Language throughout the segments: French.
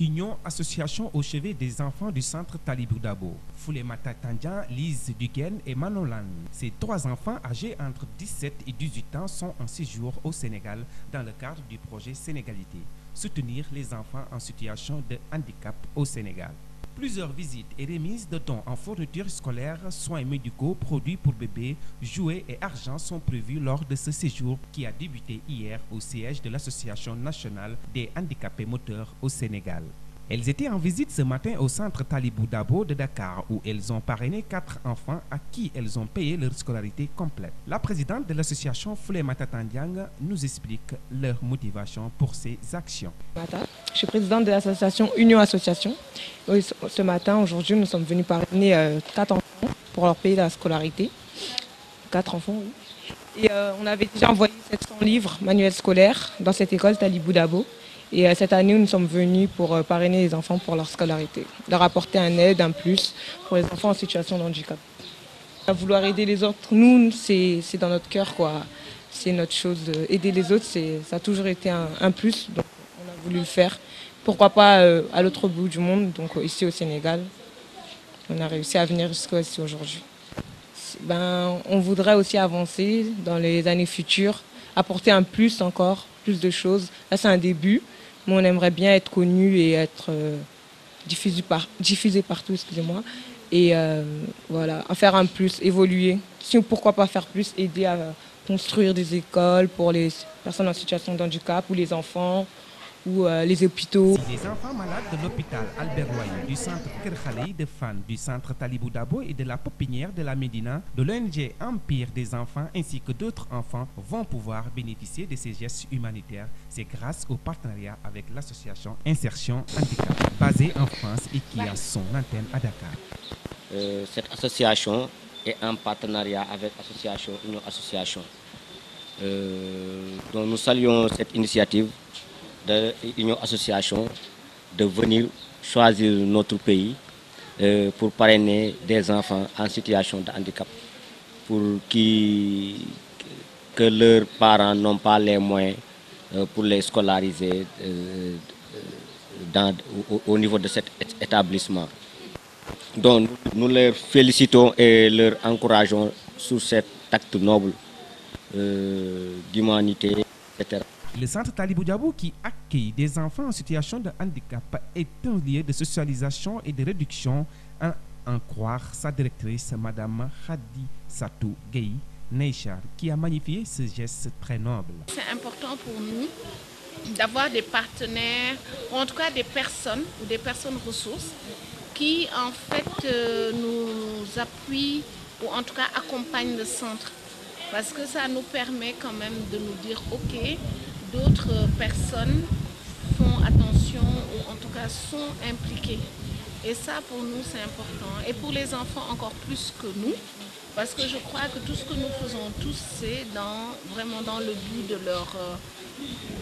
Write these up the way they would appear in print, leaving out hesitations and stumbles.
Union Association au chevet des enfants du centre Talibou Dabo. Foulemata Tandian, Lise Duguen et Manolan. Ces trois enfants âgés entre 17 et 18 ans sont en séjour au Sénégal dans le cadre du projet Sénégalité, soutenir les enfants en situation de handicap au Sénégal. Plusieurs visites et remises de dons en fournitures scolaires, soins médicaux, produits pour bébés, jouets et argent sont prévus lors de ce séjour qui a débuté hier au siège de l'Association nationale des handicapés moteurs au Sénégal. Elles étaient en visite ce matin au centre Talibou Dabo de Dakar où elles ont parrainé 4 enfants à qui elles ont payé leur scolarité complète. La présidente de l'association Foulemata Tandiang nous explique leur motivation pour ces actions. Je suis présidente de l'association Union Association. Ce matin, aujourd'hui, nous sommes venus parrainer 4 enfants pour leur payer la scolarité. 4 enfants, oui. Et on avait déjà envoyé 700 livres manuels scolaires dans cette école Talibou Dabo. Et cette année, nous sommes venus pour parrainer les enfants pour leur scolarité, leur apporter un aide, un plus pour les enfants en situation de handicap. À vouloir aider les autres, nous, c'est dans notre cœur, quoi. C'est notre chose. Aider les autres, ça a toujours été un plus, donc on a voulu le faire. Pourquoi pas à l'autre bout du monde, donc ici au Sénégal. On a réussi à venir jusqu'ici aujourd'hui. On voudrait aussi avancer dans les années futures, apporter un plus encore, plus de choses. Là, c'est un début. Mais on aimerait bien être connu et être diffusé partout, excusez-moi. Et voilà, à faire un plus, évoluer. Pourquoi pas faire plus, aider à construire des écoles pour les personnes en situation de handicap ou les enfants ou les hôpitaux. Les enfants malades de l'hôpital Albert Royer, du centre Kerkhali de Fan, du centre Talibou Dabo et de la Pépinière de la Médina, de l'ONG Empire des enfants ainsi que d'autres enfants vont pouvoir bénéficier de ces gestes humanitaires. C'est grâce au partenariat avec l'association Insertion Handicap, basée en France et qui a son antenne à Dakar. Cette association est en partenariat avec l'association Union Association. Donc nous saluons cette initiative de l'Union Association de venir choisir notre pays pour parrainer des enfants en situation de handicap pour que leurs parents n'ont pas les moyens pour les scolariser au niveau de cet établissement. Donc nous les félicitons et leur encourageons sur cet acte noble d'humanité, etc. Le centre Talibou Dabo qui accueille des enfants en situation de handicap est un lieu de socialisation et de réduction, à en croire sa directrice, Madame Khadi Satou Gueye Neychar, qui a magnifié ce geste très noble. C'est important pour nous d'avoir des partenaires, ou en tout cas des personnes ou des personnes ressources qui en fait nous appuient ou en tout cas accompagnent le centre. Parce que ça nous permet quand même de nous dire ok, d'autres personnes font attention ou en tout cas sont impliquées. Et ça pour nous c'est important. Et pour les enfants encore plus que nous. Parce que je crois que tout ce que nous faisons tous c'est vraiment dans le but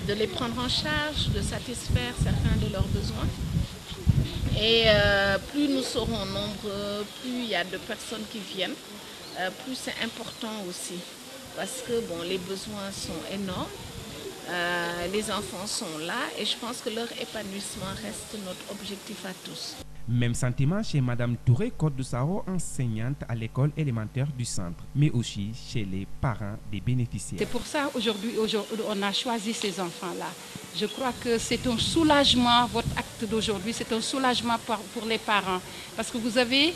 de les prendre en charge, de satisfaire certains de leurs besoins. Et plus nous serons nombreux, plus il y a de personnes qui viennent, plus c'est important aussi. Parce que bon, les besoins sont énormes, les enfants sont là et je pense que leur épanouissement reste notre objectif à tous. Même sentiment chez Madame Touré Kodoussao, enseignante à l'école élémentaire du centre, mais aussi chez les parents des bénéficiaires. C'est pour ça aujourd'hui on a choisi ces enfants-là. Je crois que c'est un soulagement, votre acte d'aujourd'hui, c'est un soulagement pour les parents. Parce que vous avez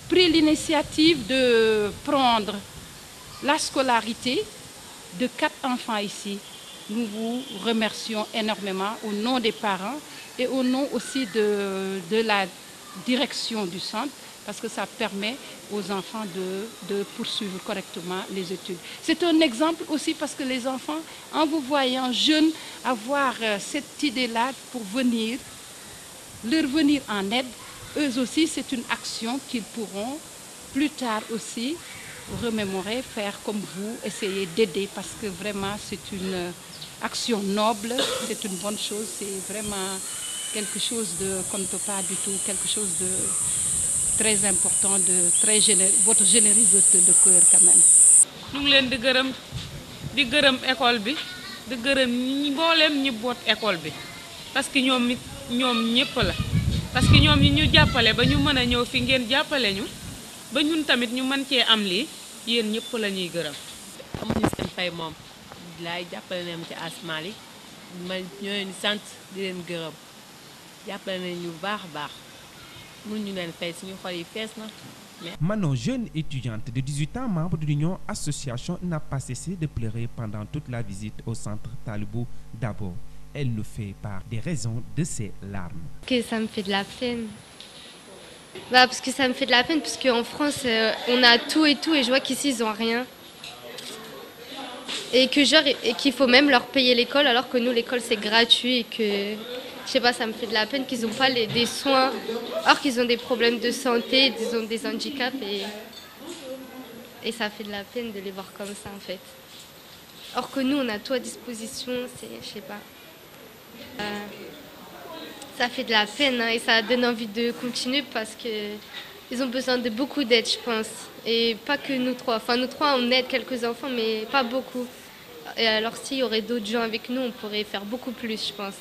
pris l'initiative de prendre la scolarité de 4 enfants ici. Nous vous remercions énormément au nom des parents et au nom aussi de la direction du centre parce que ça permet aux enfants de poursuivre correctement les études. C'est un exemple aussi parce que les enfants, en vous voyant jeunes, avoir cette idée-là pour leur venir en aide, eux aussi c'est une action qu'ils pourront plus tard aussi remémorer, faire comme vous, essayer d'aider parce que vraiment c'est une action noble, c'est une bonne chose, c'est vraiment quelque chose qu'on ne peut pas du tout, quelque chose de très important, votre générosité de cœur quand même. Nous leen di gërëm école bi di gërëm ñi mboolem ñi boot école bi parce que ñoom it ñoom ñëpp la parce que ñoom ñi ñu jàppale ba ñu mën a ñëw fi ngeen jàppale ñu ba ñun tamit ñu mën cee am lii yéen ñëpp la ñuy gërëm. amuñu seen fay moom laay jàppale nañu ci Asmalik ma ñoo leen sant di leen gërëm jàppale nañu bu baax a baax mënuñu leen fay suñu xol yi fees na. Manon, jeune étudiante de 18 ans, membre de l'Union Association, n'a pas cessé de pleurer pendant toute la visite au centre Talibou Dabo. Elle nous fait part des raisons de ses larmes. Que ça me fait de la peine. Parce que ça me fait de la peine, parce qu'en France, on a tout et je vois qu'ici, ils n'ont rien. Et qu'il faut même leur payer l'école, alors que nous, l'école, c'est gratuit et que... Je sais pas, ça me fait de la peine qu'ils n'ont pas des soins, alors qu'ils ont des problèmes de santé, ils ont des handicaps et ça fait de la peine de les voir comme ça en fait. Or que nous, on a tout à disposition, je sais pas. Ça fait de la peine hein, et ça donne envie de continuer parce qu'ils ont besoin de beaucoup d'aide, je pense. Et pas que nous trois. Enfin, nous trois, on aide quelques enfants, mais pas beaucoup. Et alors, s'il y aurait d'autres gens avec nous, on pourrait faire beaucoup plus, je pense.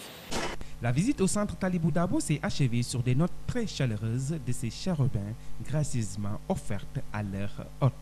La visite au centre Talibou Dabo s'est achevée sur des notes très chaleureuses de ces chérubins gracieusement offertes à leur hôte.